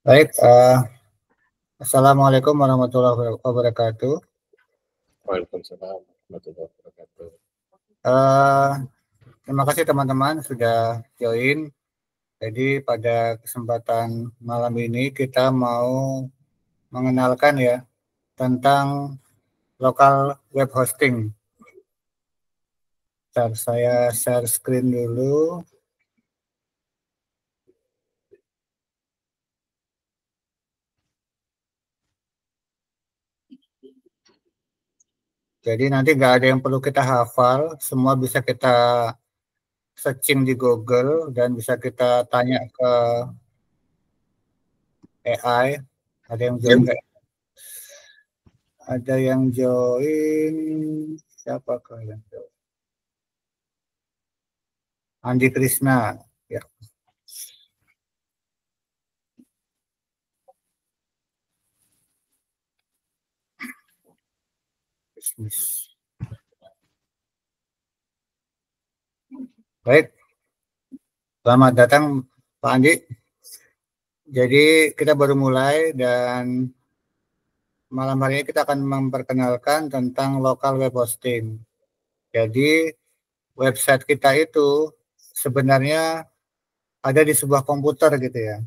Baik, Assalamualaikum warahmatullahi wabarakatuh. Waalaikumsalam warahmatullahi wabarakatuh. Terima kasih teman-teman sudah join. Jadi pada kesempatan malam ini kita mau mengenalkan ya tentang lokal web hosting. Bentar, saya share screen dulu. Jadi nanti nggak ada yang perlu kita hafal, semua bisa kita searching di Google dan bisa kita tanya ke AI. Ada yang join nggak? Ada yang join, siapakah yang join? Andi Krishna, ya. Bisnis. Baik, selamat datang Pak Andi. Jadi kita baru mulai dan malam hari ini kita akan memperkenalkan tentang lokal web hosting. Jadi website kita itu sebenarnya ada di sebuah komputer gitu ya.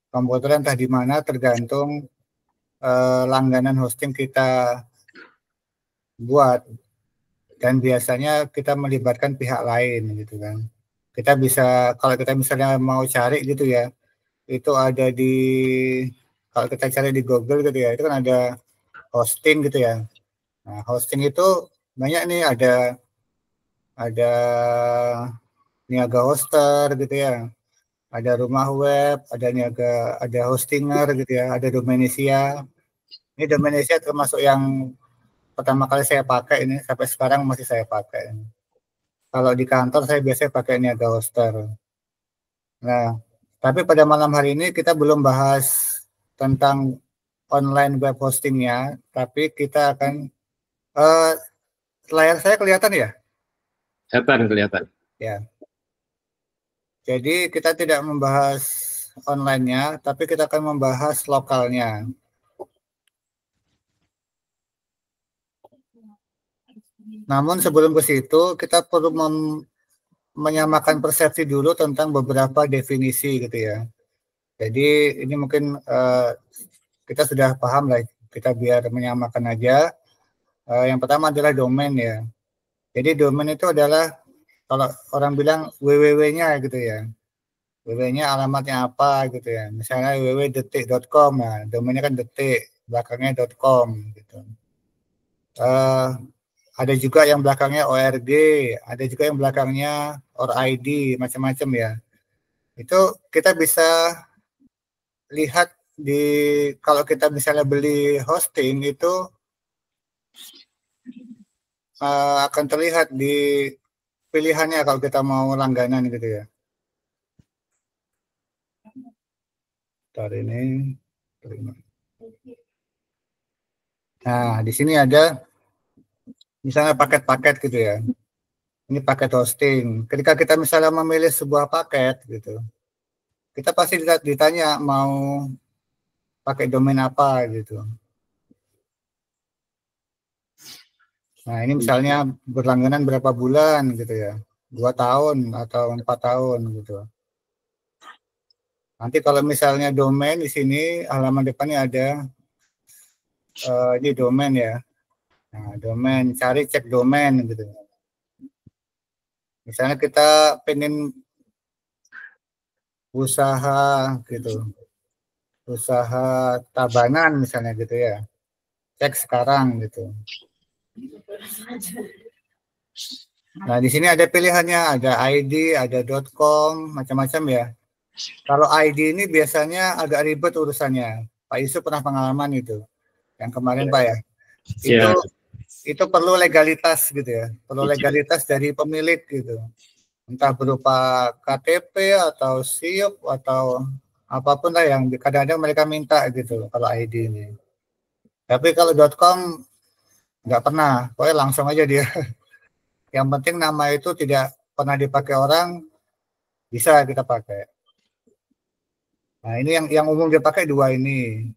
Komputer entah di mana tergantung langganan hosting kita buat. Dan biasanya kita melibatkan pihak lain gitu kan. Kita bisa, kalau kita misalnya mau cari gitu ya, itu ada di, kalau kita cari di Google gitu ya, itu kan ada hosting gitu ya. Nah, hosting itu banyak nih, ada niaga hoster gitu ya, ada rumah web, ada niaga, ada hostinger gitu ya, ada Domanesia. Ini Domanesia termasuk yang pertama kali saya pakai ini, sampai sekarang masih saya pakai. Kalau di kantor saya biasanya pakai niaga hoster. Nah, tapi pada malam hari ini kita belum bahas tentang online web hostingnya, tapi kita akan layar saya kelihatan ya? Kelihatan. Ya. Jadi kita tidak membahas online-nya, tapi kita akan membahas lokalnya. Namun sebelum ke situ, kita perlu menyamakan persepsi dulu tentang beberapa definisi gitu ya. Jadi ini mungkin kita sudah paham lah, kita biar menyamakan aja. Yang pertama adalah domain ya. Jadi domain itu adalah kalau orang bilang www-nya gitu ya. www-nya alamatnya apa gitu ya. Misalnya www.detik.com, nah domainnya kan detik, belakangnya .com gitu. Ada juga yang belakangnya org, ada juga yang belakangnya ORID, macam-macam ya. Itu kita bisa lihat di, kalau kita misalnya beli hosting itu akan terlihat di pilihannya kalau kita mau langganan gitu ya. Ntar ini. Nah, di sini ada misalnya paket-paket gitu ya. Ini paket hosting. Ketika kita misalnya memilih sebuah paket gitu, kita pasti ditanya mau pakai domain apa gitu. Nah, ini misalnya berlangganan berapa bulan gitu ya. 2 tahun atau 4 tahun gitu. Nanti kalau misalnya domain di sini halaman depannya ada ini domain ya. Nah, domain, cari cek domain gitu. Misalnya kita pengen usaha gitu. Usaha Tabanan misalnya gitu ya. Cek sekarang gitu. Nah, di sini ada pilihannya, ada ID, ada .com, macam-macam ya. Kalau ID ini biasanya agak ribet urusannya. Pak Yusuf pernah pengalaman itu. Yang kemarin Pak ya. Itu perlu legalitas gitu ya. Perlu legalitas dari pemilik gitu. Entah berupa KTP atau SIUP atau apapun lah yang kadang-kadang mereka minta gitu kalau ID ini. Tapi kalau .com nggak pernah, pokoknya langsung aja dia. Yang penting nama itu tidak pernah dipakai orang, bisa kita pakai. Nah, ini yang umum dia pakai dua ini.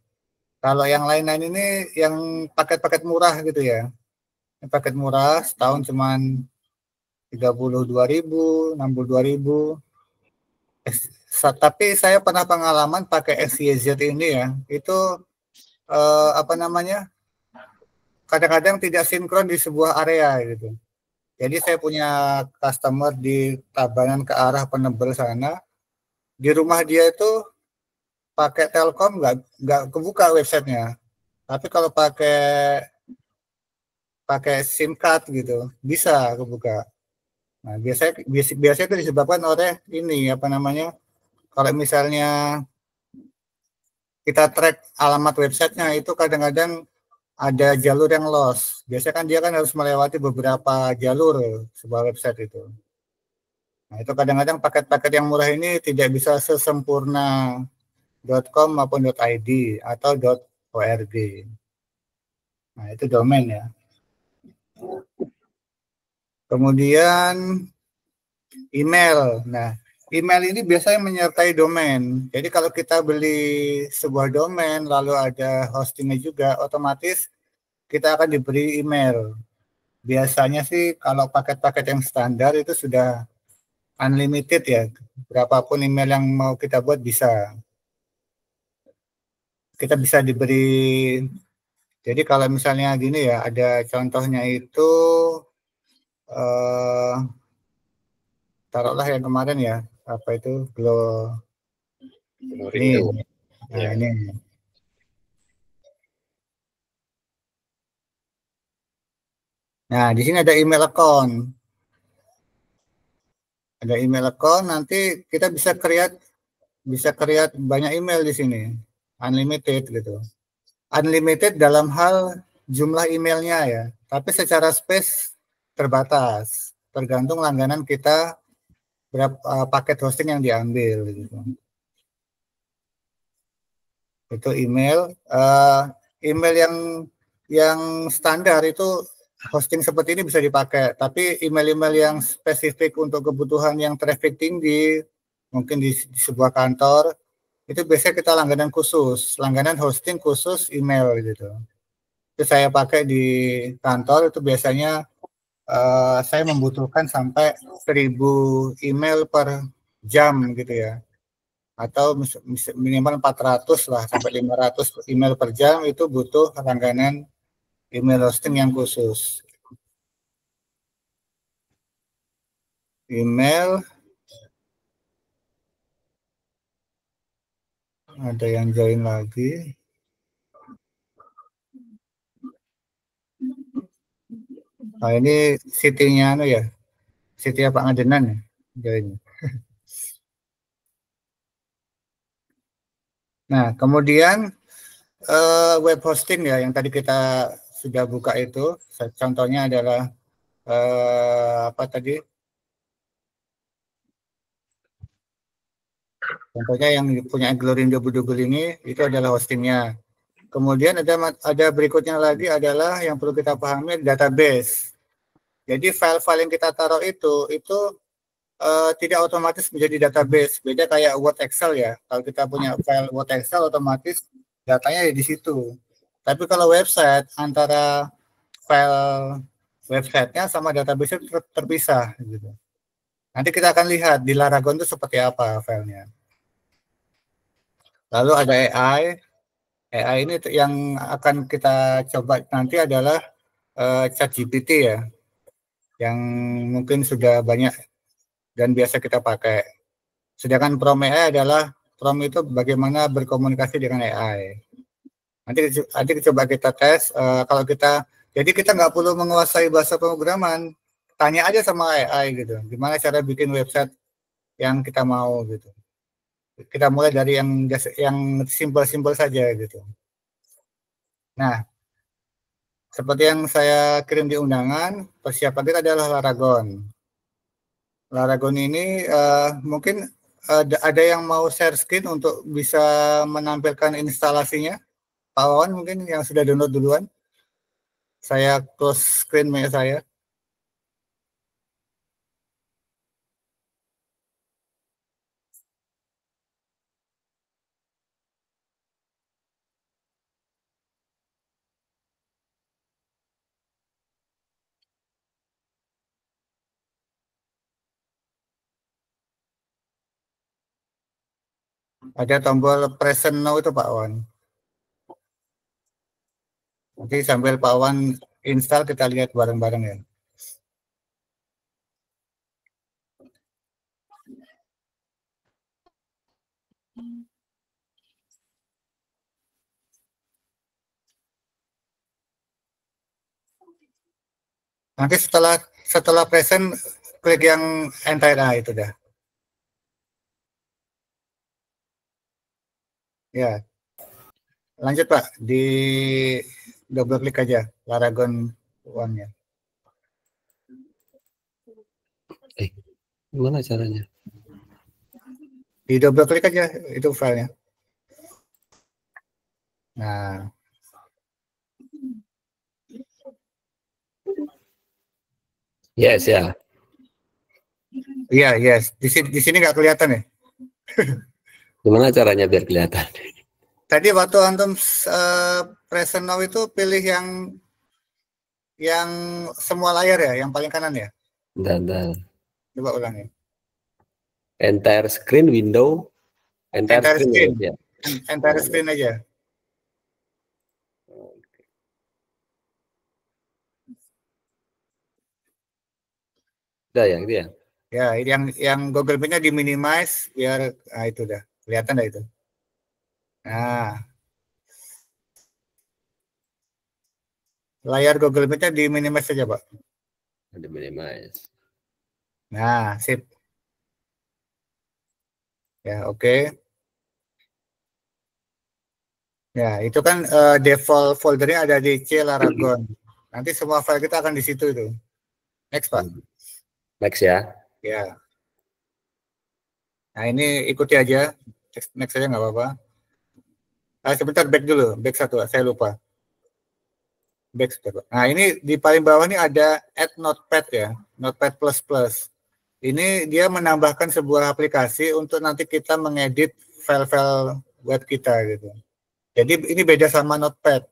Kalau yang lain-lain ini yang paket-paket murah gitu ya. Yang paket murah setahun cuman 32.000, 62.000. Tapi saya pernah pengalaman pakai XYZ ini ya. Itu apa namanya? Kadang-kadang tidak sinkron di sebuah area gitu. Jadi saya punya customer di Tabanan ke arah Penebel sana. Di rumah dia itu pakai Telkom nggak kebuka websitenya. Tapi kalau pakai pakai SIM card gitu bisa kebuka. Nah, biasanya itu disebabkan oleh ini apa namanya? Kalau misalnya kita track alamat websitenya itu kadang-kadang ada jalur yang lost. Biasanya kan dia kan harus melewati beberapa jalur sebuah website itu. Nah, itu kadang-kadang paket-paket yang murah ini tidak bisa sesempurna .com maupun .id atau .org. Nah, itu domain ya. Kemudian email. Nah, email ini biasanya menyertai domain. Jadi kalau kita beli sebuah domain lalu ada hostingnya juga, otomatis kita akan diberi email. Biasanya sih kalau paket-paket yang standar itu sudah unlimited ya. Berapapun email yang mau kita buat bisa. Kita bisa diberi. Jadi kalau misalnya gini ya, ada contohnya itu eh, taruhlah yang kemarin ya, apa itu ini. Rindu. Nah, Ya. ini. Nah, di sini ada email account. Ada email account, nanti kita bisa create banyak email di sini. Unlimited gitu. Unlimited dalam hal jumlah emailnya ya. Tapi secara space terbatas. Tergantung langganan kita berapa paket hosting yang diambil gitu. Itu email. Email yang standar itu hosting seperti ini bisa dipakai. Tapi email-email yang spesifik untuk kebutuhan yang traffic tinggi, mungkin di sebuah kantor, itu biasanya kita langganan khusus, langganan hosting khusus email gitu. Itu saya pakai di kantor itu biasanya saya membutuhkan sampai 1.000 email per jam gitu ya. Atau minimal 400 lah sampai 500 email per jam itu butuh langganan email hosting yang khusus. Email, ada yang join lagi. Nah, ini City-nya ya, City apa Ngadenan ya, join. Nah, kemudian web hosting ya, yang tadi kita sudah buka itu, contohnya adalah apa tadi? Contohnya yang punya Glorindo Budugul ini, itu adalah hostingnya. Kemudian ada berikutnya lagi adalah yang perlu kita pahami database. Jadi file-file yang kita taruh itu tidak otomatis menjadi database. Beda kayak Word Excel ya. Kalau kita punya file Word Excel otomatis datanya di situ. Tapi kalau website antara file websitenya sama database terpisah gitu. Nanti kita akan lihat di Laragon itu seperti apa filenya. Lalu ada AI. AI ini yang akan kita coba nanti adalah ChatGPT ya, yang mungkin sudah banyak dan biasa kita pakai. Sedangkan Prom AI adalah Prom itu bagaimana berkomunikasi dengan AI. Nanti coba kita tes. Kalau jadi kita nggak perlu menguasai bahasa pemrograman, tanya aja sama AI gitu, gimana cara bikin website yang kita mau gitu. Kita mulai dari yang simpel-simpel saja gitu. Nah, seperti yang saya kirim di undangan, persiapan kita adalah Laragon. Laragon ini mungkin ada yang mau share screen untuk bisa menampilkan instalasinya. Pak Wawan mungkin yang sudah download duluan. Saya close screen saya. Ada tombol present now itu Pak Wan. Nanti sambil Pak Wan install kita lihat bareng-bareng ya. Nanti setelah present klik yang entire itu dah. Ya. Lanjut Pak, di double klik aja Laragon One-nya. Gimana caranya? Di double klik aja itu filenya. Nah. Yes ya. Iya, yes. Di sini nggak kelihatan ya? Gimana caranya biar kelihatan? Tadi waktu antum present now itu pilih yang semua layar ya, yang paling kanan ya. Dan Coba ulangi. entire screen window, entire screen. Ya. Entire screen aja. Udah ya, gitu ya. Ya, yang Google Meet-nya di minimize biar itu udah kelihatan dah itu. Nah, layar Google Meet-nya di minimize saja, Pak. Di minimize. Nah, sip. Ya, oke. Ya, itu kan default foldernya ada di C Laragon. Nanti semua file kita akan di situ itu. Next, Pak. Next ya. Ya. Nah, ini ikuti aja. Next aja nggak apa-apa. Sebentar, back dulu. Back satu, saya lupa. Back sebentar. Nah, ini di paling bawah ini ada add notepad ya. Notepad++. Ini dia menambahkan sebuah aplikasi untuk nanti kita mengedit file-file web kita gitu. Jadi ini beda sama Notepad.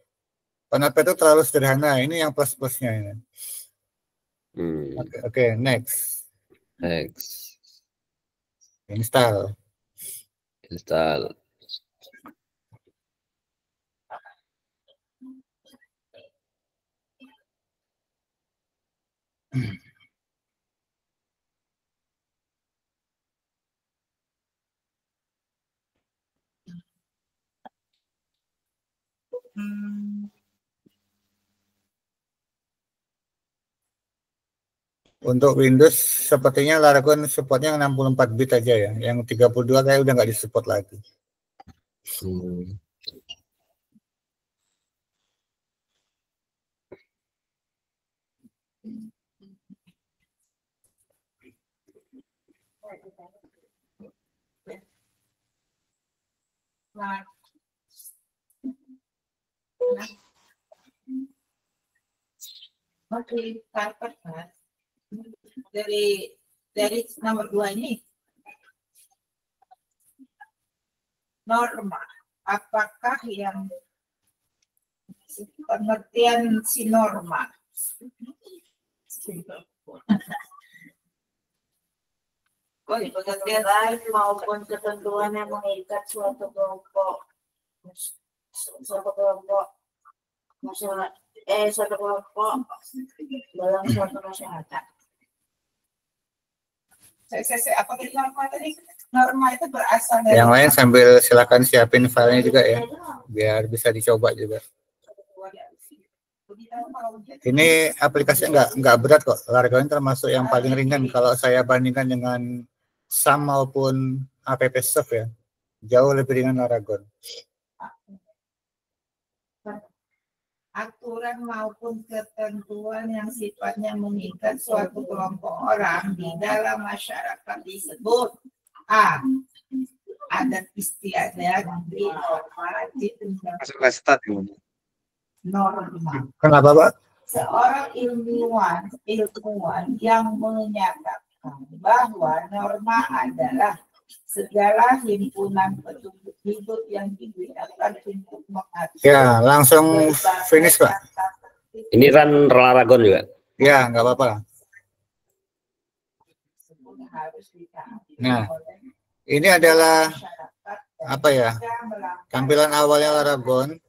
Notepad itu terlalu sederhana. Ini yang plus-plusnya ini. Oke, next. Next. Install. Install. Untuk Windows sepertinya Laragon supportnya 64 bit aja ya. Yang 32 kayak udah nggak disupport lagi. Oke, karpet kan? Dari nomor 2 ini norma, apakah yang pengertian si norma? Pengertian lain maupun ketentuan yang mengikat suatu kelompok masyarakat suatu kelompok dalam suatu masyarakat. Saya apa tadi norma tadi? Norma itu berasal dari yang lain sambil silakan siapin filenya juga ya, biar bisa dicoba juga. Ini aplikasinya nggak berat kok. Laragon termasuk yang paling ringan kalau saya bandingkan dengan SAM maupun AppServe ya. Jauh lebih ringan Laragon. Aturan maupun ketentuan yang sifatnya mengikat suatu kelompok orang di dalam masyarakat disebut A. Adat istiadat di norma di norma. Kenapa Pak? Seorang ilmuwan yang menyatakan bahwa norma adalah segala himpunan petunjuk hidup yang digunakan untuk mengatur. Ya, langsung finish Pak. Ini run Laragon juga? Ya, nggak apa-apa. Nah, ini adalah apa ya, tampilan awalnya Laragon,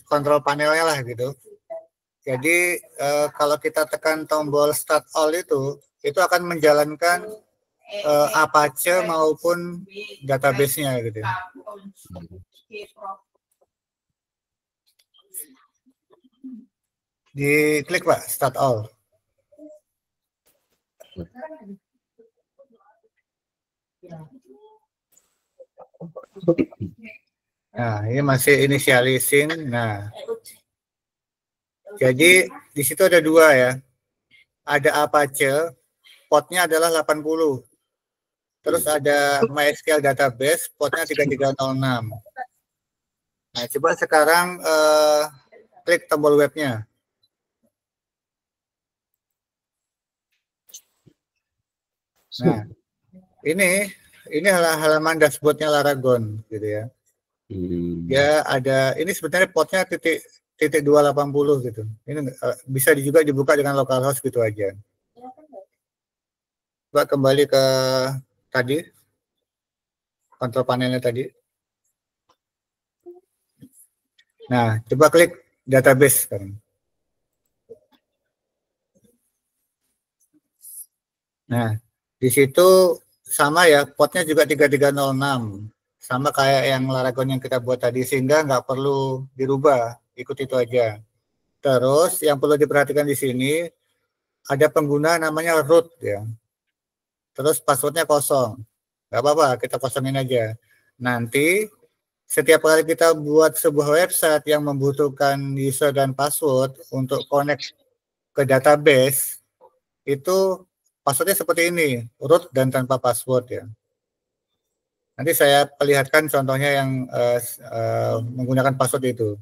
kontrol panelnya lah gitu. Jadi kalau kita tekan tombol Start All itu akan menjalankan Apache maupun database-nya gitu. Diklik Pak, Start All. Nah, ini masih initializing. Nah, jadi di situ ada dua ya. Ada Apache, portnya adalah 80. Terus ada MySQL database, portnya 3306. Nah, coba sekarang klik tombol webnya. Nah, ini halaman dashboardnya Laragon gitu ya. Ya ada, ini sebenarnya portnya titik 280 gitu. Ini bisa juga dibuka dengan localhost gitu aja. Coba kembali ke tadi, kontrol panelnya tadi. Nah, coba klik database sekarang. Nah, di situ sama ya, portnya juga 3306. Sama kayak yang Laragon yang kita buat tadi, sehingga nggak perlu dirubah, ikut itu aja. Terus yang perlu diperhatikan di sini, ada pengguna namanya root ya. Terus passwordnya kosong. Nggak apa-apa, kita kosongin aja. Nanti setiap kali kita buat sebuah website yang membutuhkan user dan password untuk connect ke database, itu passwordnya seperti ini, root dan tanpa password ya. Nanti saya perlihatkan contohnya yang menggunakan password itu.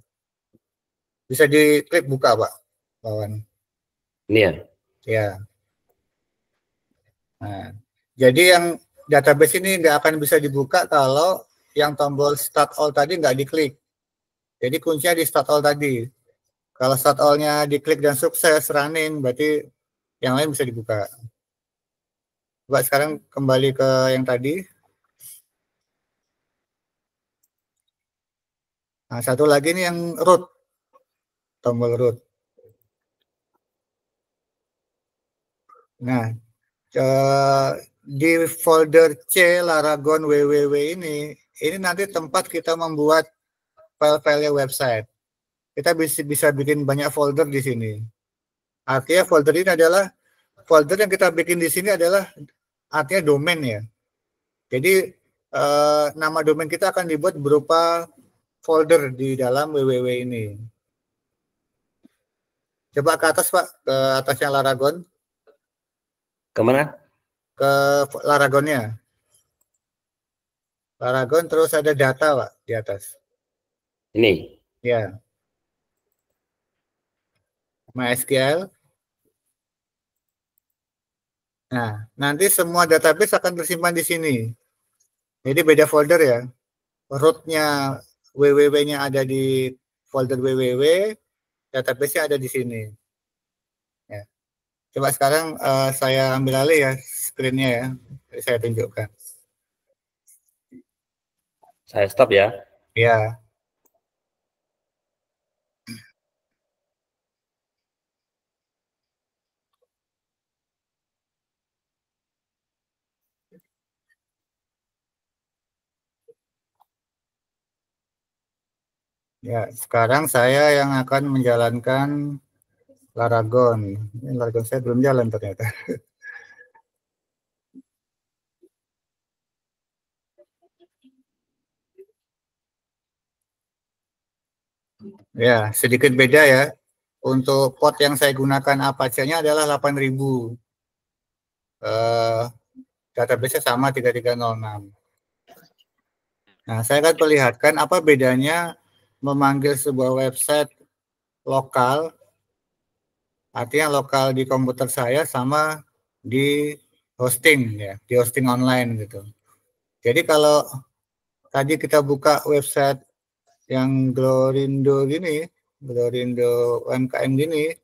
Bisa diklik buka Pak, Bawan. Ini ya? Ya. Nah, jadi yang database ini nggak akan bisa dibuka kalau yang tombol Start All tadi nggak diklik. Jadi kuncinya di Start All tadi. Kalau Start All-nya diklik dan sukses running, berarti yang lain bisa dibuka. Coba sekarang kembali ke yang tadi. Nah, satu lagi nih yang root. Tombol root. Nah, di folder C Laragon www ini nanti tempat kita membuat file-file website. Kita bisa bikin banyak folder di sini. Artinya folder ini adalah folder yang kita bikin di sini adalah artinya domain ya. Jadi nama domain kita akan dibuat berupa folder di dalam www ini. Coba ke atas Pak, ke atasnya Laragon. Kemana? Ke Laragonnya. Laragon terus ada data Pak di atas. Ini? Ya. MySQL. Nah, nanti semua database akan tersimpan di sini. Jadi beda folder ya. Root-nya www-nya ada di folder www, database-nya ada di sini. Ya. Coba sekarang saya ambil alih ya screen-nya ya. Saya tunjukkan. Saya stop ya. Ya. Ya, sekarang saya yang akan menjalankan Laragon. Ini Laragon saya belum jalan ternyata. Ya, sedikit beda ya. Untuk port yang saya gunakan Apache-nya adalah 8000. Database-nya sama 3306. Nah, saya akan perlihatkan apa bedanya memanggil sebuah website lokal, artinya lokal di komputer saya sama di hosting ya, di hosting online gitu. Jadi kalau tadi kita buka website yang Glorindo gini, Glorindo UMKM gini,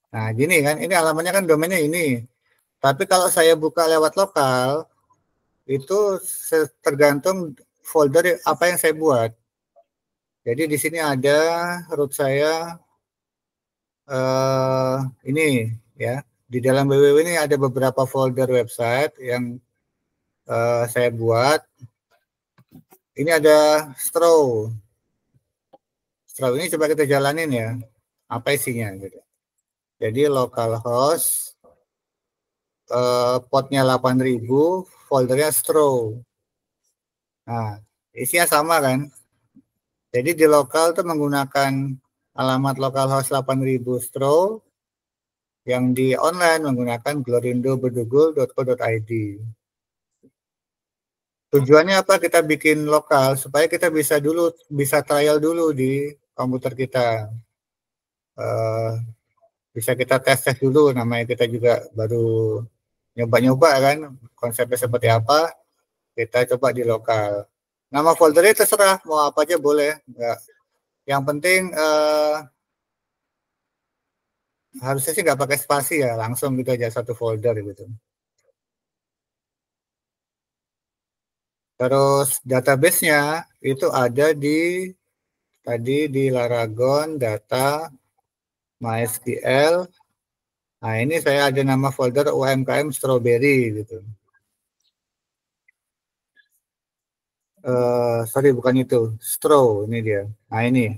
nah gini kan, ini alamatnya kan domainnya ini. Tapi kalau saya buka lewat lokal, itu tergantung folder apa yang saya buat. Jadi di sini ada root saya ini ya. Di dalam www ini ada beberapa folder website yang saya buat. Ini ada Straw. Straw ini coba kita jalanin ya. Apa isinya gitu. Jadi localhost portnya 8000, foldernya Straw. Nah, isinya sama kan? Jadi di lokal itu menggunakan alamat localhost 8000 Straw, yang di online menggunakan glorindoberdugul.co.id. Tujuannya apa? Kita bikin lokal supaya kita bisa trial dulu di komputer kita. Bisa kita tes dulu, namanya kita juga baru nyoba-nyoba kan konsepnya seperti apa, kita coba di lokal. Nama foldernya terserah, mau apa aja boleh. Nggak. Yang penting harusnya sih nggak pakai spasi ya, langsung gitu aja satu folder gitu. Terus database-nya itu ada tadi di Laragon data MySQL. Nah ini saya ada nama folder UMKM Strawberry gitu. Sorry bukan itu, Straw ini dia. Nah ini.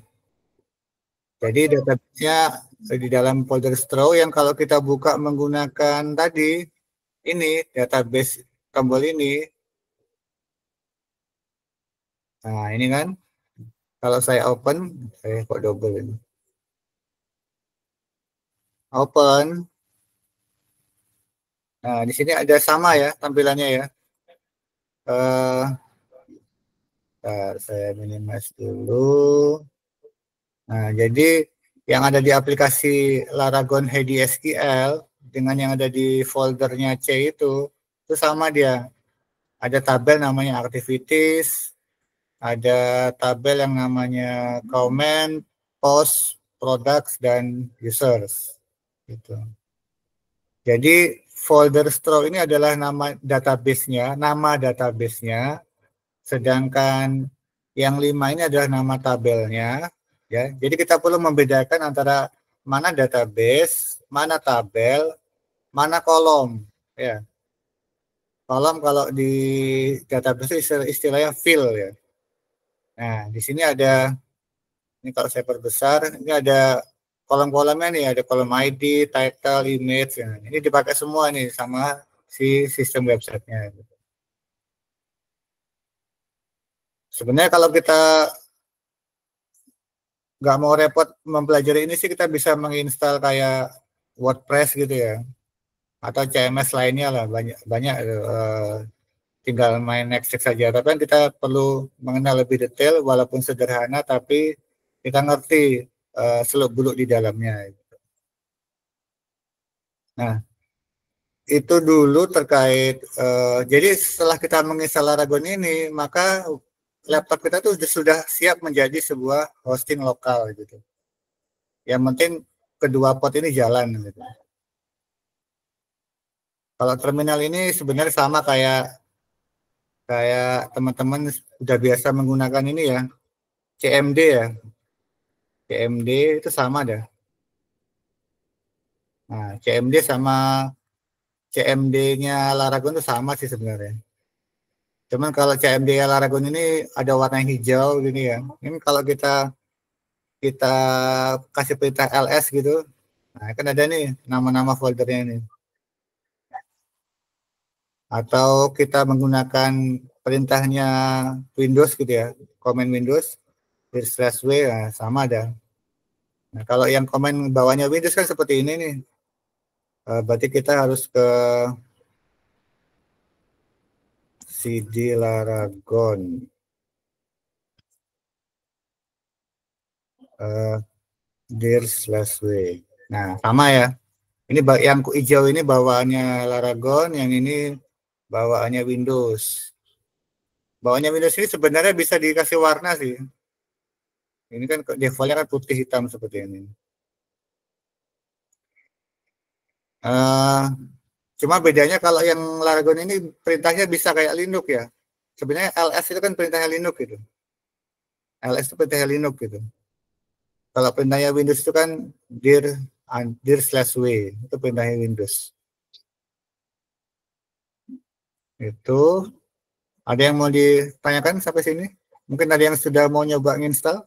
Jadi database-nya di dalam folder Straw yang kalau kita buka menggunakan tadi ini database tombol ini. Nah ini kan, kalau saya open, saya kok double ini. Open. Nah di sini ada sama ya tampilannya ya. Saya minimize dulu. Nah jadi yang ada di aplikasi Laragon Heady SQL dengan yang ada di foldernya C itu sama dia. Ada tabel namanya activities, ada tabel yang namanya comment, post, products, dan users. Gitu. Jadi folder Straw ini adalah nama database-nya, sedangkan yang 5 ini adalah nama tabelnya. Ya, jadi kita perlu membedakan antara mana database, mana tabel, mana kolom. Ya, kolom kalau di database istilahnya field ya. Nah, di sini ada, ini kalau saya perbesar, ini ada kolom-kolomnya nih, ada kolom ID, title, image. Ya. Ini dipakai semua nih sama si sistem websitenya. Sebenarnya kalau kita nggak mau repot mempelajari ini sih, kita bisa menginstal kayak WordPress gitu ya, atau CMS lainnya lah, banyak tinggal main next saja. Tapi kan kita perlu mengenal lebih detail, walaupun sederhana, tapi kita ngerti seluk-beluk di dalamnya. Nah, itu dulu terkait. Jadi setelah kita menginstal Laragon ini, maka laptop kita tuh sudah siap menjadi sebuah hosting lokal gitu. Yang penting kedua port ini jalan gitu. Kalau terminal ini sebenarnya sama kayak teman-teman sudah biasa menggunakan ini ya, CMD ya. CMD itu sama dah. Nah, CMD sama CMD-nya Laragon itu sama sih sebenarnya. Cuman kalau CMD Laragon ini ada warna hijau gini ya. Ini kalau kita kasih perintah ls gitu, nah kan ada nih nama-nama foldernya ini. Atau kita menggunakan perintahnya Windows gitu ya, command Windows /w, nah, sama ada. Nah kalau yang command bawahnya Windows kan seperti ini nih, berarti kita harus ke cd Laragon. /w. Nah, sama ya. Ini yang hijau ini bawaannya Laragon, yang ini bawaannya Windows. Bawaannya Windows ini sebenarnya bisa dikasih warna sih. Ini kan defaultnya kan putih hitam seperti ini. Cuma bedanya kalau yang Laragon ini perintahnya bisa kayak Linux ya. Sebenarnya ls itu kan perintahnya Linux gitu. ls itu perintahnya Linux gitu. Kalau perintahnya Windows itu kan dir/w itu perintahnya Windows. Itu ada yang mau ditanyakan sampai sini? Mungkin ada yang sudah mau nyoba nginstal?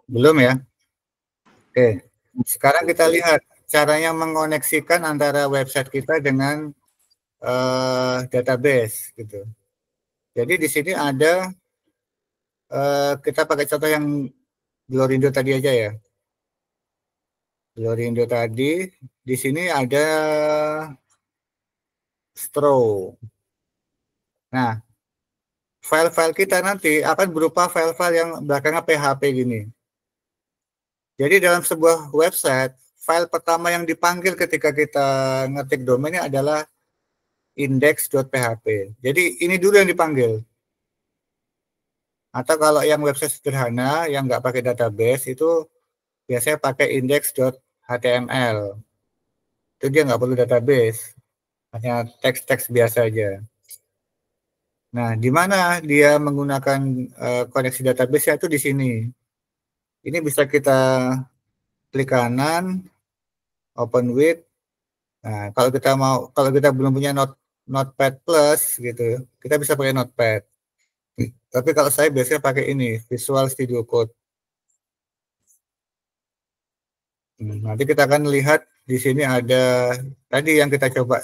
Belum ya? Oke. Sekarang kita lihat caranya mengoneksikan antara website kita dengan database gitu. Jadi di sini ada kita pakai contoh yang Glorindo tadi aja ya. Glorindo tadi di sini ada Stro. Nah, file-file kita nanti akan berupa file-file yang belakangnya PHP gini. Jadi dalam sebuah website, file pertama yang dipanggil ketika kita ngetik domainnya adalah index.php. Jadi ini dulu yang dipanggil. Atau kalau yang website sederhana yang nggak pakai database itu biasanya pakai index.html. Itu dia nggak perlu database, hanya teks-teks biasa aja. Nah, di mana dia menggunakan koneksi database itu di sini. Ini bisa kita klik kanan, open with. Nah, kalau kita belum punya Notepad Plus gitu, kita bisa pakai Notepad. Tapi kalau saya biasanya pakai ini, Visual Studio Code. Nanti kita akan lihat di sini ada tadi yang kita coba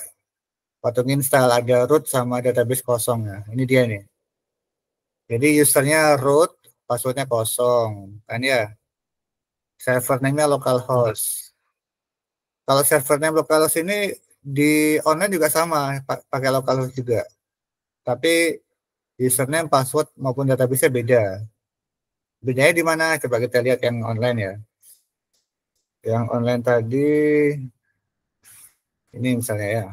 waktu install ada root sama database kosong ya. Ini dia nih. Jadi usernya root, passwordnya kosong, kan ya. Server name-nya localhost. Kalau server name localhost ini di online juga sama, pakai localhost juga. Tapi username, password maupun database-nya beda. Bedanya di mana? Coba kita lihat yang online ya. Yang online tadi ini misalnya ya.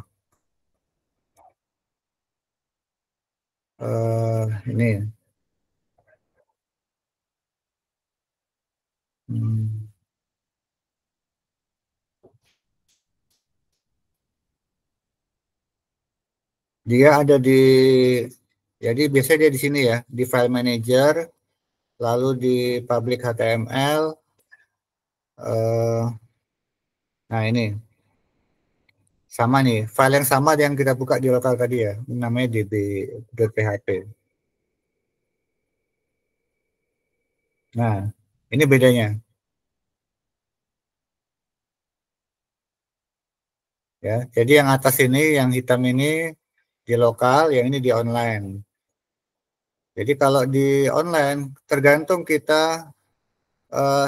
Ini. Dia ada di, jadi biasanya dia di sini ya, di file manager, lalu di public HTML. Nah ini, sama nih, file yang sama yang kita buka di lokal tadi ya, namanya db.php. Nah, ini bedanya. Ya, jadi yang atas ini, yang hitam ini di lokal, yang ini di online. Jadi kalau di online, tergantung kita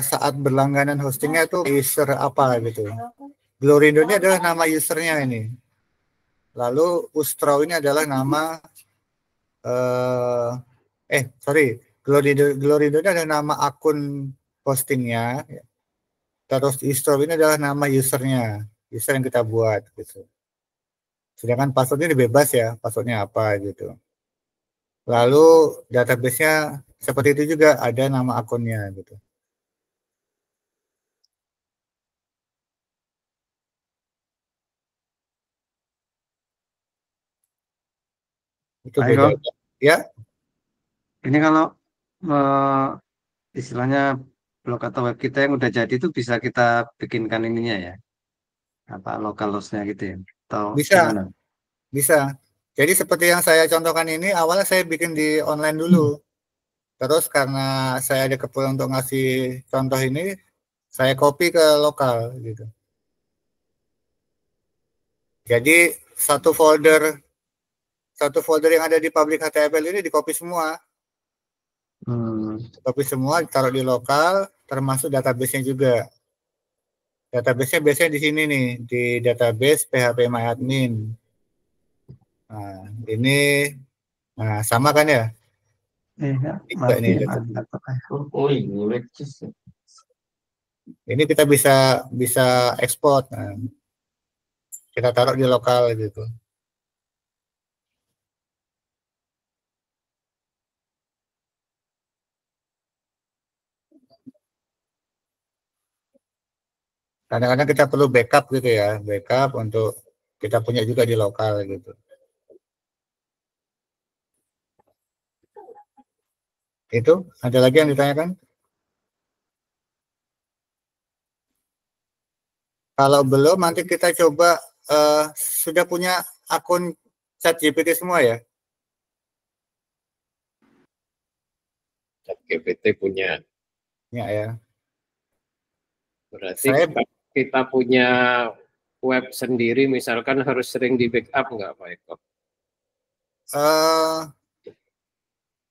saat berlangganan hostingnya itu user apa gitu. Glorindo ini adalah nama usernya ini. Lalu Ustro ini adalah nama Glorindo ini adalah nama akun hostingnya. Terus Ustro ini adalah nama usernya, user yang kita buat gitu. Sedangkan passwordnya ini bebas ya, passwordnya apa gitu. Lalu database-nya seperti itu juga ada nama akunnya gitu. Itu beda. Ya. Ini kalau istilahnya blog atau web kita yang udah jadi itu bisa kita bikinkan ininya ya, apa localhost-nya gitu ya? Atau Bisa, gimana? bisa. Jadi seperti yang saya contohkan ini, awalnya saya bikin di online dulu. Terus karena saya ada keperluan untuk ngasih contoh ini, saya copy ke lokal gitu. Jadi satu folder yang ada di public HTML ini di copy semua. Copy semua, ditaruh di lokal, termasuk database-nya juga. Database-nya biasanya di sini nih, di database phpMyAdmin. Nah, ini sama kan ya? Iya, Ini maaf. Ini kita bisa ekspor. Nah, kita taruh di lokal gitu. Kadang-kadang kita perlu backup gitu ya, backup untuk kita punya juga di lokal gitu. Itu ada lagi yang ditanyakan? Kalau belum, nanti kita coba sudah punya akun ChatGPT semua ya? ChatGPT punya. Ya ya. Berarti Saya kita punya web sendiri, misalkan harus sering di backup nggak Pak Eko?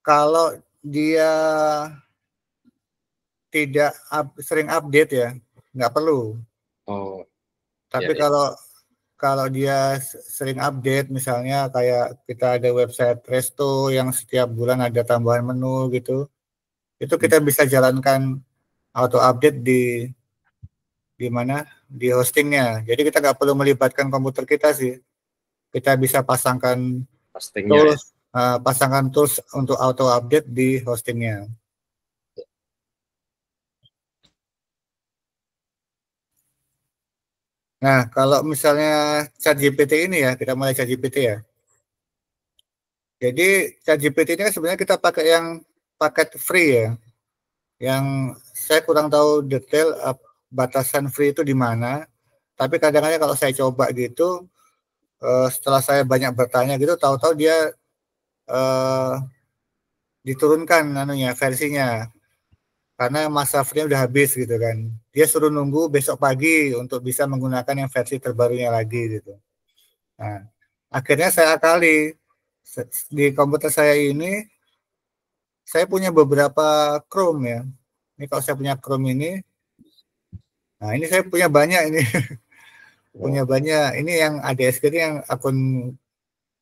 Kalau dia tidak sering update ya, nggak perlu. Oh, Tapi ya, ya. kalau dia sering update, misalnya kayak kita ada website Resto yang setiap bulan ada tambahan menu gitu, itu kita bisa jalankan auto update di mana di hostingnya. Jadi kita nggak perlu melibatkan komputer kita sih. Kita bisa Postingnya ya. pasangkan tools untuk auto update di hostingnya. Nah, kalau misalnya ChatGPT ini ya, kita mulai ChatGPT ya. Jadi ChatGPT ini kan sebenarnya kita pakai yang paket free ya. Yang saya kurang tahu detail batasan free itu di mana. Tapi kadang-kadang kalau saya coba gitu, setelah saya banyak bertanya gitu, tahu-tahu dia diturunkan versinya. Karena masa free udah habis gitu kan. Dia suruh nunggu besok pagi untuk bisa menggunakan yang versi terbarunya lagi gitu. Nah, akhirnya saya akali di komputer saya ini, saya punya beberapa Chrome ya. Ini kalau saya punya Chrome ini, nah ini saya punya banyak ini, punya banyak. Ini yang ADSK ini yang akun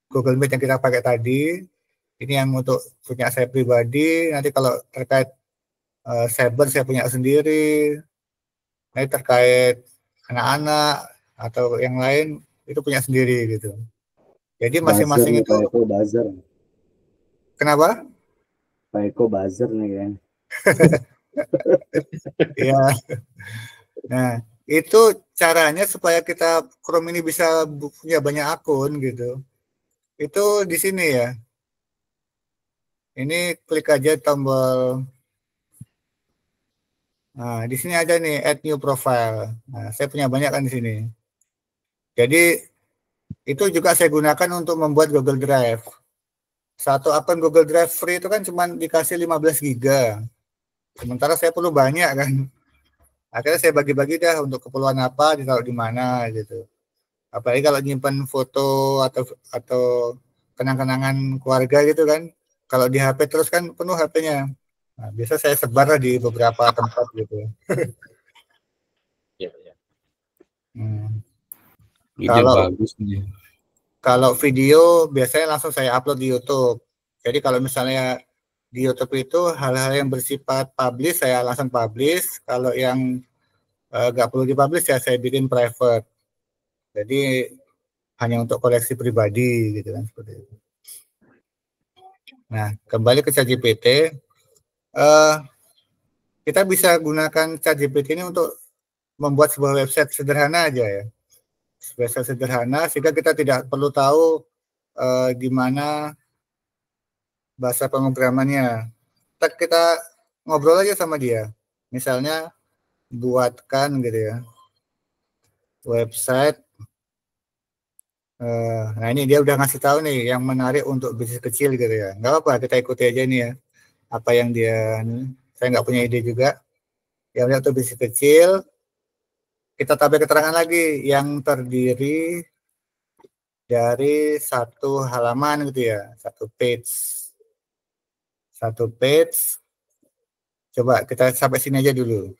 Google Meet yang kita pakai tadi. Ini yang untuk punya saya pribadi. Nanti kalau terkait cyber saya punya sendiri. Nanti terkait anak-anak atau yang lain itu punya sendiri gitu. Jadi masing-masing itu. Pak Eko buzzer. Kenapa? Pak Eko buzzer nih kan. Ya. Nah, itu caranya supaya kita Chrome ini bisa punya banyak akun gitu. Itu di sini ya. Ini klik aja tombol. Nah, di sini ada nih add new profile. Nah, saya punya banyak kan di sini. Jadi itu juga saya gunakan untuk membuat Google Drive. Satu akun Google Drive free itu kan cuma dikasih 15 giga. Sementara saya perlu banyak kan. Akhirnya saya bagi-bagi dah untuk keperluan apa, ditaruh di mana gitu. Apalagi kalau nyimpan foto atau kenang-kenangan keluarga gitu kan. Kalau di HP terus kan penuh HP-nya. Nah, biasa saya sebar di beberapa tempat gitu. Ya, ya. Bagus nih. Kalau video biasanya langsung saya upload di YouTube. Jadi kalau misalnya di YouTube itu hal-hal yang bersifat publish saya langsung publish. Kalau yang nggak perlu dipublish ya saya bikin private. Jadi hanya untuk koleksi pribadi gitu kan seperti itu. Nah, kembali ke ChatGPT, kita bisa gunakan ChatGPT ini untuk membuat sebuah website sederhana aja ya. Website sederhana sehingga kita tidak perlu tahu gimana bahasa pemrogramannya. Kita ngobrol aja sama dia. Misalnya buatkan gitu ya website. Nah ini dia udah ngasih tahu nih yang menarik untuk bisnis kecil gitu ya. Nggak apa-apa kita ikuti aja nih ya. Apa yang dia, saya nggak punya ide juga. Yang untuk bisnis kecil, kita tambah keterangan lagi yang terdiri dari satu halaman gitu ya, satu page. Satu page. Coba kita sampai sini aja dulu.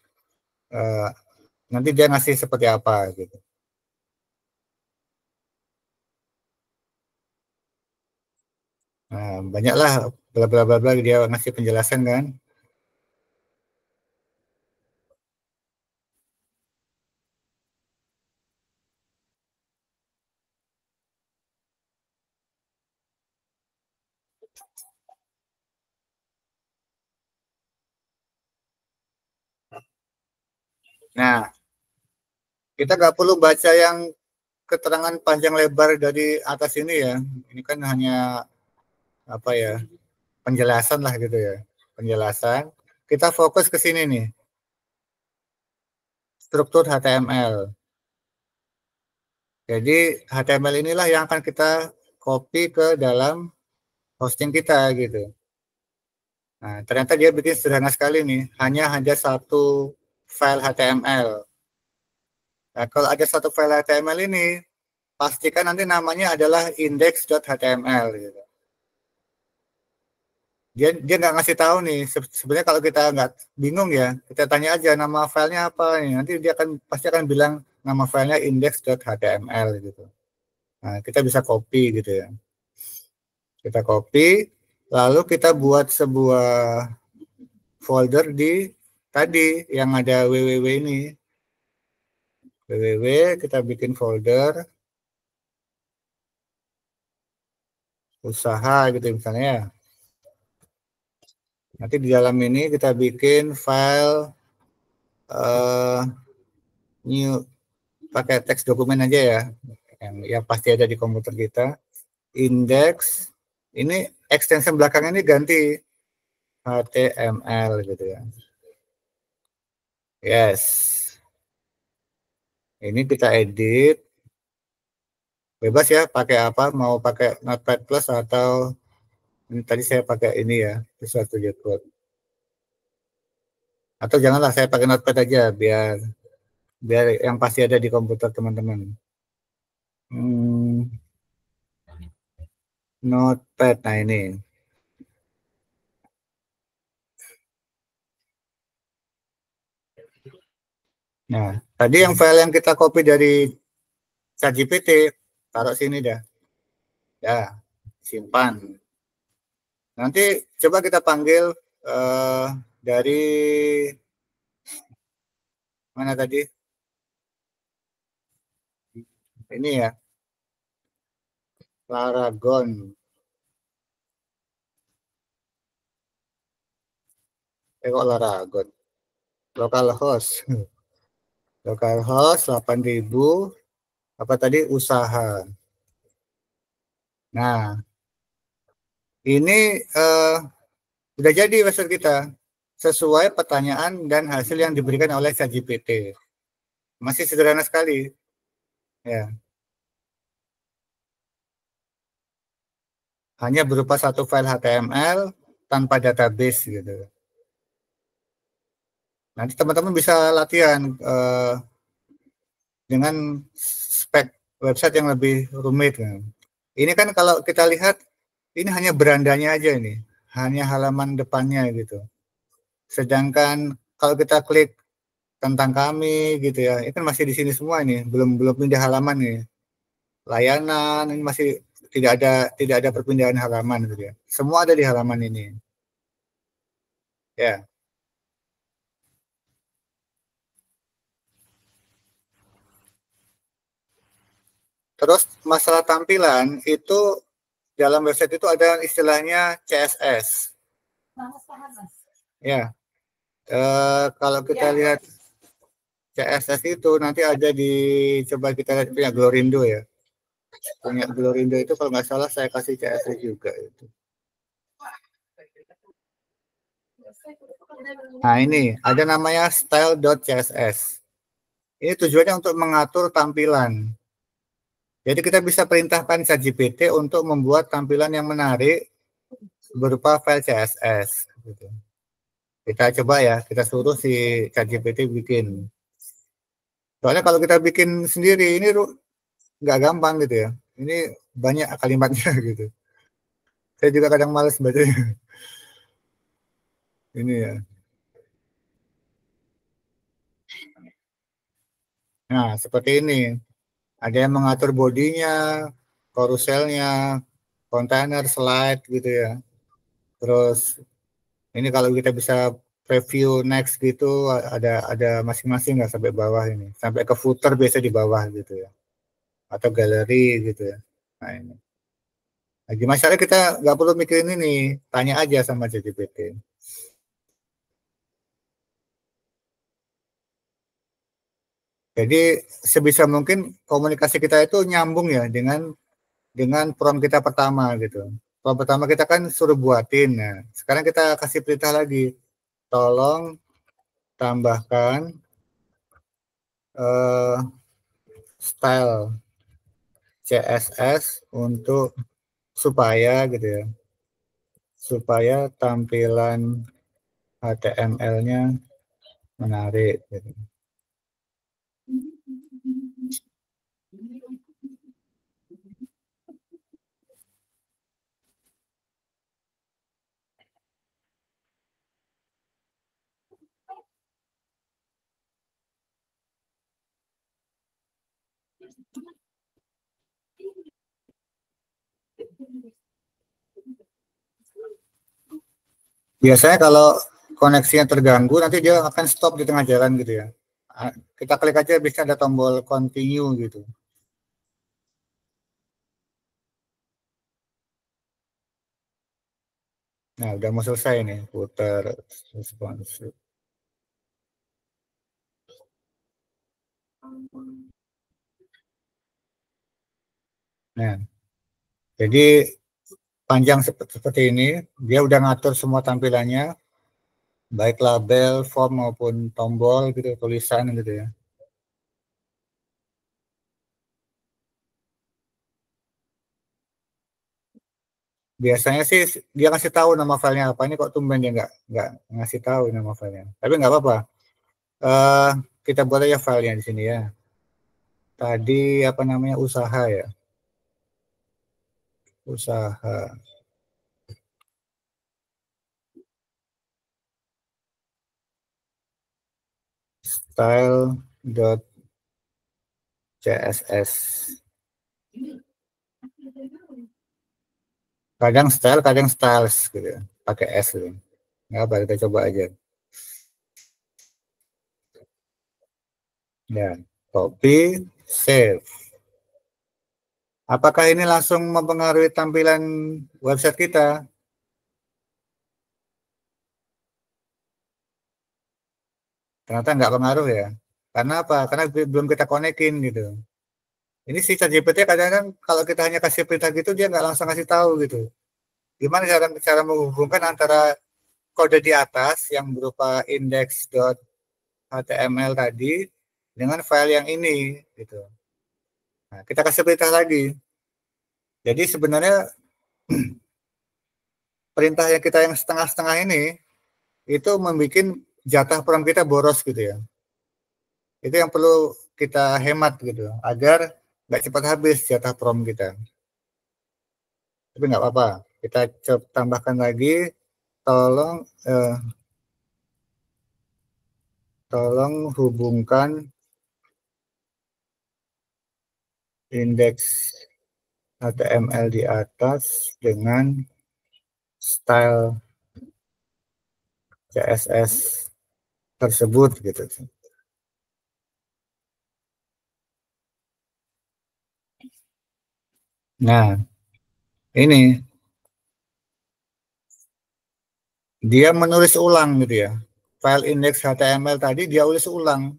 Nanti dia ngasih seperti apa gitu. Nah, banyaklah bla bla bla bla dia ngasih penjelasan kan. Nah, kita nggak perlu baca yang keterangan panjang lebar dari atas ini ya. Ini kan hanya apa ya, penjelasan lah gitu ya. Penjelasan. Kita fokus ke sini nih. Struktur HTML. Jadi HTML inilah yang akan kita copy ke dalam hosting kita gitu. Nah, ternyata dia bikin sederhana sekali nih. Hanya satu file HTML. Nah, kalau ada satu file HTML ini, pastikan nanti namanya adalah index.html gitu. Dia nggak ngasih tahu nih. Sebenarnya kalau kita nggak bingung ya, kita tanya aja nama filenya apa nih. Nanti dia pasti akan bilang nama filenya index.html gitu. Nah, kita bisa copy gitu ya. Kita copy, lalu kita buat sebuah folder di tadi yang ada www ini. www, kita bikin folder usaha gitu misalnya ya. Nanti di dalam ini kita bikin file new, pakai teks dokumen aja ya, yang pasti ada di komputer kita. Index, ini extension belakangnya ini ganti HTML gitu ya. Yes. Ini kita edit. Bebas ya, pakai apa, mau pakai Notepad Plus atau ini tadi saya pakai ini ya, Visual Studio Code. Atau janganlah, saya pakai Notepad aja biar yang pasti ada di komputer teman-teman. Notepad, nah ini. Nah, tadi yang file yang kita copy dari ChatGPT, taruh sini dah. Ya, simpan. Nanti coba kita panggil dari mana tadi? Ini ya. Laragon. Kok Laragon? Localhost. Localhost 8.000. Apa tadi? Usaha. Nah, ini udah jadi website kita sesuai pertanyaan dan hasil yang diberikan oleh ChatGPT. Masih sederhana sekali. Ya. Hanya berupa satu file HTML tanpa database gitu. Nanti teman-teman bisa latihan dengan spek website yang lebih rumit. Ini kan kalau kita lihat, ini hanya berandanya aja ini. Hanya halaman depannya gitu. Sedangkan kalau kita klik tentang kami gitu ya, ini kan masih di sini semua ini, belum pindah halaman nih. Layanan ini masih tidak ada perpindahan halaman gitu ya. Semua ada di halaman ini. Ya. Terus masalah tampilan itu dalam website itu ada istilahnya CSS. Ya. Kalau kita lihat CSS itu nanti ada di, coba kita lihat punya Glorindo ya. Punya Glorindo itu kalau nggak salah saya kasih CSS juga itu. Nah ini ada namanya style.css. Ini tujuannya untuk mengatur tampilan. Jadi kita bisa perintahkan ChatGPT untuk membuat tampilan yang menarik berupa file CSS. Gitu. Kita coba ya, kita suruh si ChatGPT bikin. Soalnya kalau kita bikin sendiri ini nggak gampang gitu ya. Ini banyak kalimatnya gitu. Saya juga kadang males bacanya. Ini ya. Nah, seperti ini. Ada yang mengatur bodinya, carouselnya, kontainer, slide gitu ya. Terus ini kalau kita bisa preview next gitu, ada masing-masing nggak sampai bawah ini. Sampai ke footer biasa di bawah gitu ya. Atau galeri gitu ya. Nah ini. Nah, gimana caranya kita nggak perlu mikirin ini, tanya aja sama ChatGPT. Jadi sebisa mungkin komunikasi kita itu nyambung ya dengan prompt kita pertama gitu. Prompt pertama kita kan suruh buatin. Nah, sekarang kita kasih perintah lagi. Tolong tambahkan style CSS untuk supaya gitu ya. Supaya tampilan HTML-nya menarik gitu. Biasanya kalau koneksinya terganggu, nanti dia akan stop di tengah jalan gitu ya. Kita klik aja, bisa ada tombol continue gitu. Nah, udah mau selesai nih, putar responsive. Nah, jadi panjang seperti ini, dia udah ngatur semua tampilannya, baik label, form maupun tombol gitu, tulisan gitu ya. Biasanya sih dia kasih tahu nama filenya apa, ini kok tumben dia nggak ngasih tahu nama filenya. Tapi nggak apa-apa. Kita buat aja filenya di sini ya. Tadi apa namanya, usaha ya. Usaha. Style.css. Kadang style, kadang styles gitu ya. Pakai S gitu. Nggak apa, kita coba aja. Ya, copy, save. Apakah ini langsung mempengaruhi tampilan website kita? Ternyata nggak pengaruh ya. Karena apa? Karena belum kita konekin gitu. Ini si ChatGPT kadang-kadang kalau kita hanya kasih perintah gitu, dia nggak langsung kasih tahu gitu. Gimana cara menghubungkan antara kode di atas yang berupa index.html tadi dengan file yang ini gitu. Nah, kita kasih perintah lagi. Jadi sebenarnya perintah yang kita yang setengah-setengah ini itu membuat jatah prompt kita boros gitu ya. Itu yang perlu kita hemat gitu agar nggak cepat habis jatah prompt kita. Tapi nggak apa-apa, kita tambahkan lagi. Tolong hubungkan indeks HTML di atas dengan style CSS tersebut gitu. Nah, ini dia menulis ulang gitu ya. File indeks HTML tadi dia ulis ulang,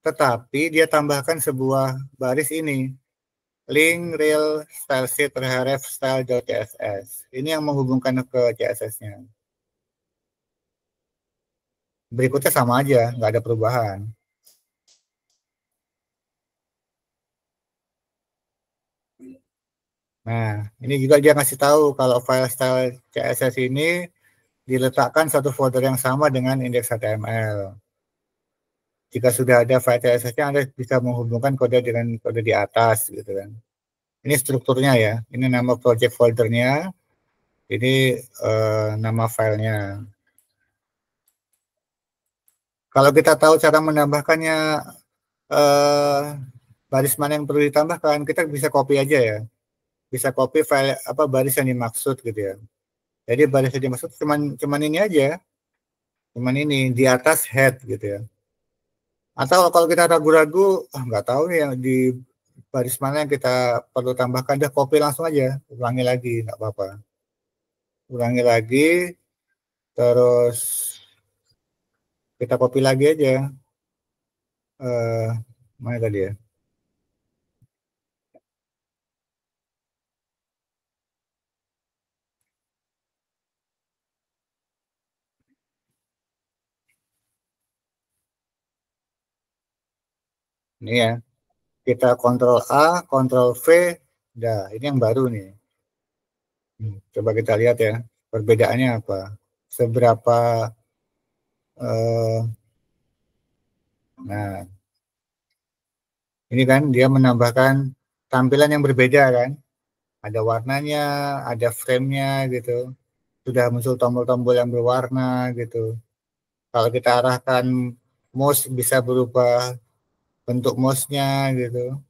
tetapi dia tambahkan sebuah baris ini, link real style sheet href style.css. Ini yang menghubungkan ke CSS-nya. Berikutnya sama aja, nggak ada perubahan. Nah, ini juga dia ngasih tahu kalau file style CSS ini diletakkan satu folder yang sama dengan indeks HTML. Jika sudah ada file CSS-nya, Anda bisa menghubungkan kode dengan kode di atas gitu kan. Ini strukturnya ya. Ini nama project foldernya. Ini nama filenya. Kalau kita tahu cara menambahkannya, baris mana yang perlu ditambahkan, kita bisa copy aja ya. Bisa copy file apa baris yang dimaksud gitu ya. Jadi baris yang dimaksud cuman ini aja. Cuman ini di atas head gitu ya. Atau kalau kita ragu-ragu, nggak tahu nih yang baris mana yang kita perlu tambahkan, dah copy langsung aja, ulangi lagi, nggak apa-apa. Ulangi lagi, terus kita copy lagi aja. Mana tadi ya? Ini ya, kita Ctrl A, Ctrl V, dah ini yang baru nih. Coba kita lihat ya, perbedaannya apa? Seberapa, nah ini kan dia menambahkan tampilan yang berbeda kan, ada warnanya, ada frame-nya gitu, sudah muncul tombol-tombol yang berwarna gitu. Kalau kita arahkan mouse bisa berubah bentuk mouse-nya gitu.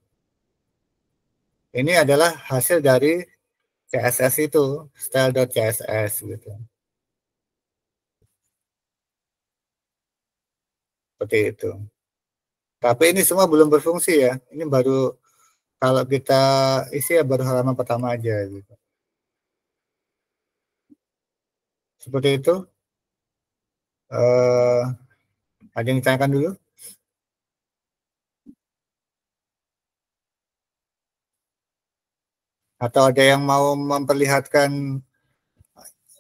Ini adalah hasil dari CSS itu, style.css gitu. Seperti itu. Tapi ini semua belum berfungsi ya. Ini baru kalau kita isi ya baru halaman pertama aja gitu. Seperti itu. Ada yang ditanyakan dulu? Atau ada yang mau memperlihatkan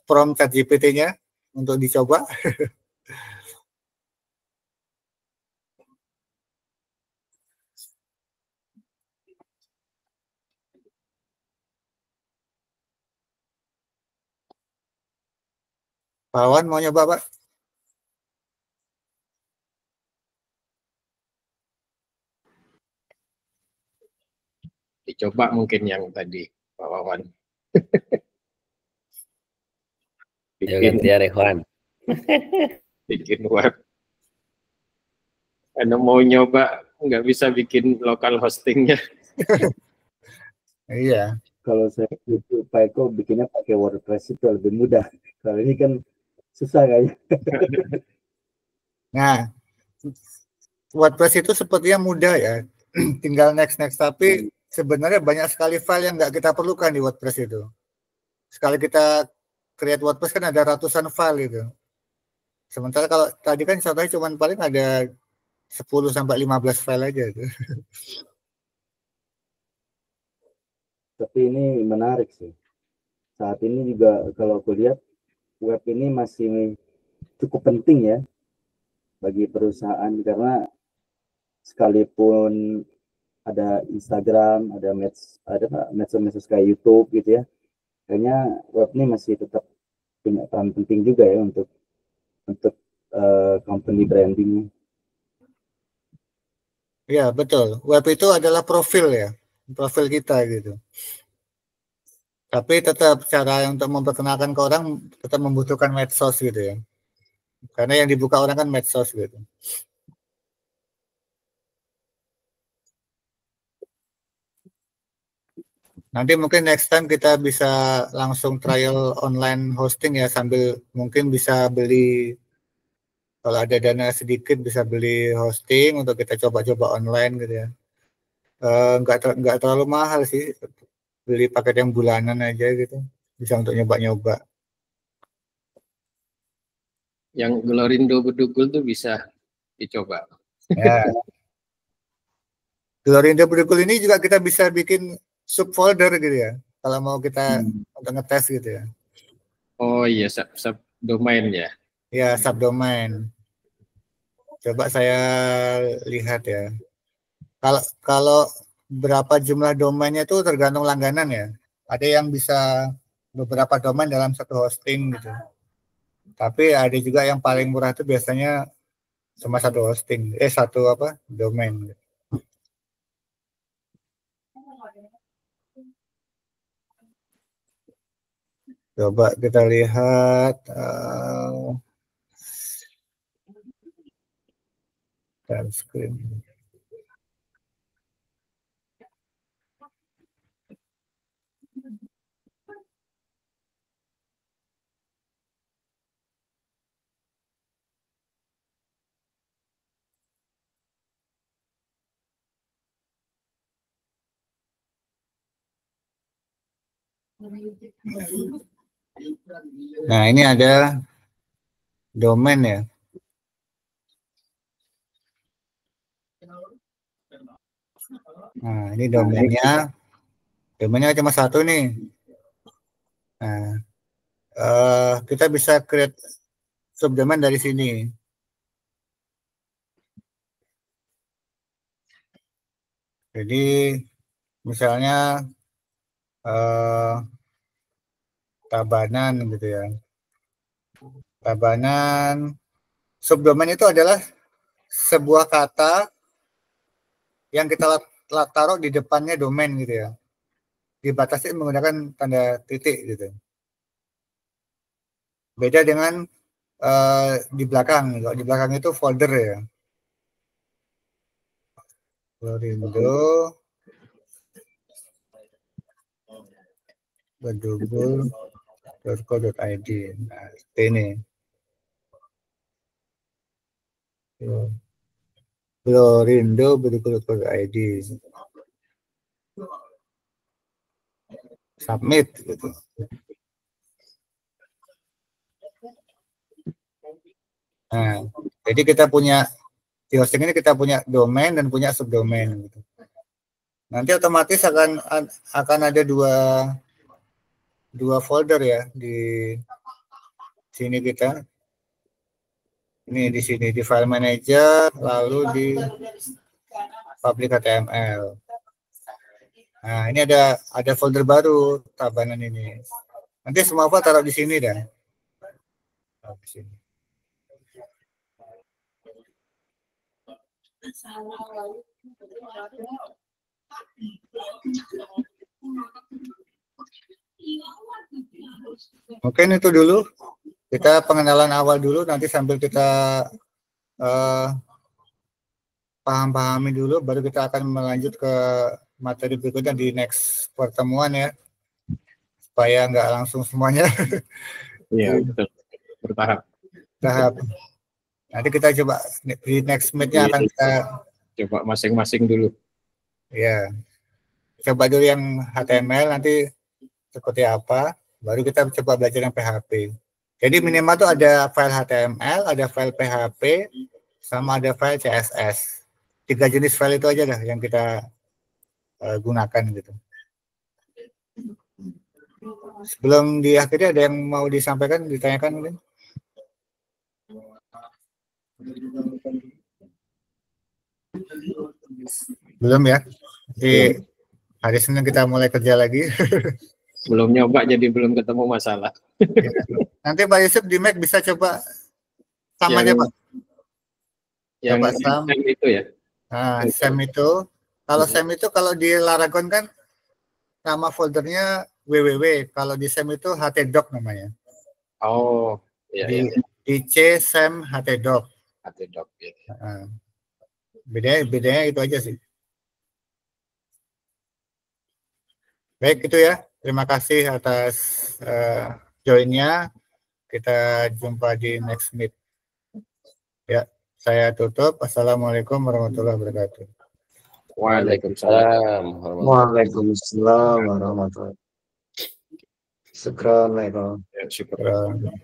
prompt ChatGPT-nya untuk dicoba? Pak Wan mau nyoba, Pak? Dicoba mungkin yang tadi Pak Wawan. Ayo bikin ganti ya Rehwan. bikin web. Karena mau nyoba nggak bisa bikin lokal hostingnya. Iya. Kalau saya itu Pak Eko bikinnya pakai WordPress itu lebih mudah. Kalau ini kan susah kayaknya. Nah, WordPress itu sepertinya mudah ya. Tinggal next. Tapi sebenarnya banyak sekali file yang nggak kita perlukan di WordPress itu. Sekali kita create WordPress kan ada ratusan file itu. Sementara kalau tadi kan contohnya cuma paling ada 10 sampai 15 file aja itu. Tapi ini menarik sih. Saat ini juga kalau aku lihat web ini masih cukup penting ya bagi perusahaan karena sekalipun ada Instagram, ada medsos kayak YouTube gitu ya. Kayaknya web ini masih tetap punya peran penting juga ya untuk company branding. Iya, betul. Web itu adalah profil ya. Profil kita gitu. Tapi tetap cara untuk memperkenalkan ke orang tetap membutuhkan medsos gitu ya. Karena yang dibuka orang kan medsos gitu. Nanti mungkin next time kita bisa langsung trial online hosting ya, sambil mungkin bisa beli, kalau ada dana sedikit bisa beli hosting untuk kita coba-coba online gitu ya. Nggak terlalu mahal sih, beli paket yang bulanan aja gitu, bisa untuk nyoba-nyoba. Yang Glorindo Bedugul tuh bisa dicoba. Ya, Glorindo Bedugul ini juga kita bisa bikin subfolder gitu ya, kalau mau kita untuk ngetes gitu ya. Oh iya, sub domain ya. Ya, subdomain. Coba saya lihat ya. Kalau berapa jumlah domainnya itu tergantung langganan ya. Ada yang bisa beberapa domain dalam satu hosting gitu. Tapi ada juga yang paling murah itu biasanya cuma satu hosting, satu apa domain. Coba kita lihat share screen. Nah, ini ada domain ya. Nah, ini domainnya. Domainnya cuma satu nih. Nah, kita bisa create subdomain dari sini. Jadi, misalnya Tabanan gitu ya. Tabanan, subdomain itu adalah sebuah kata yang kita taruh di depannya domain gitu ya. Dibatasi menggunakan tanda titik gitu. Beda dengan di belakang. Kalau di belakang itu folder ya. Florindo bedugul.co.id. Nah, seperti ini. Florindo bedugul.co.id. Submit gitu. Nah, jadi kita punya di hosting ini kita punya domain dan punya subdomain gitu. Nanti otomatis akan ada dua folder ya di sini kita. Ini di sini di file manager, lalu di public HTML. Nah, ini ada folder baru Tabanan ini. Nanti semua file taruh di sini dah. Di sini. Mungkin itu dulu. Kita pengenalan awal dulu, nanti sambil kita paham-pahami dulu, baru kita akan melanjut ke materi berikutnya di next pertemuan ya. Supaya nggak langsung semuanya. Iya, betul. Bertahap. Nanti kita coba di next meet-nya akan kita coba masing-masing dulu. Ya. Coba dulu yang HTML, nanti seperti apa, baru kita coba belajar yang PHP. Jadi minimal tuh ada file HTML, ada file PHP, sama ada file CSS. 3 jenis file itu aja dah yang kita gunakan gitu. Sebelum diakhiri ada yang mau disampaikan, ditanyakan mungkin? Belum ya? Di hari Senin kita mulai kerja lagi. Belum nyoba jadi belum ketemu masalah. Nanti Pak Yusuf di Mac bisa coba sama aja Pak. Yang Coba Sam itu ya. Nah, Sam itu, kalau Sam itu kalau di Laragon kan nama foldernya www. Kalau di Sam itu htdoc namanya. Oh, iya. Di C Sam htdoc. Htdoc. Ya. Nah, bedanya itu aja sih. Baik itu ya. Terima kasih atas join-nya. Kita jumpa di next meet. Ya, saya tutup. Assalamualaikum warahmatullahi wabarakatuh. Waalaikumsalam. Waalaikumsalam warahmatullahi wabarakatuh. Syukran. Syukran.